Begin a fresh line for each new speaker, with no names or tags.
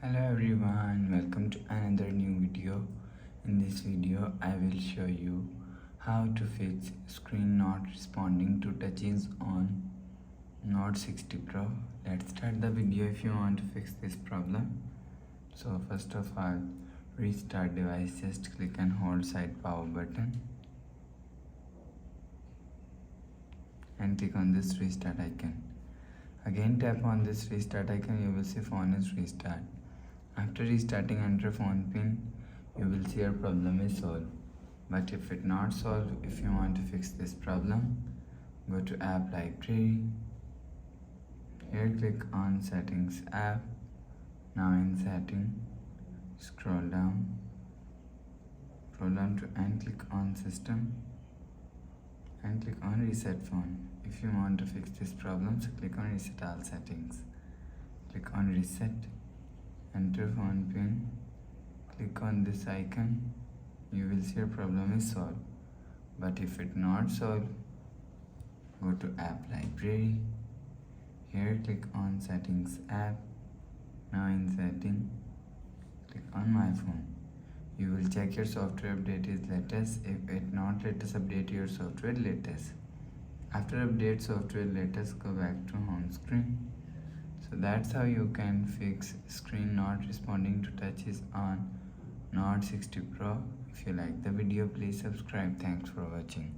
Hello everyone, welcome to another new video. In this video I will show you how to fix screen not responding to touches on Note 60 Pro. Let's start the video if you want to fix this problem. So first of all, restart device. Just click and hold side power button and click on this restart icon. Again tap on this restart icon, you will see phone is restart. After restarting, enter phone pin, you will see your problem is solved. But if it not solved, if you want to fix this problem, go to app library. Here click on settings app. Now in setting, scroll down to and click on system and click on reset phone. If you want to fix this problem, so click on reset all settings. Click on reset. Enter phone pin, click on this icon, you will see your problem is solved. But if it not solved, go to app library. Here click on settings app. Now in setting, click on my phone. You will check your software update is latest. If it not latest, update your software latest. After update software latest, go back to home screen. So that's how you can fix screen not responding to touches on Note 60 Pro. If you like the video, please subscribe. Thanks for watching.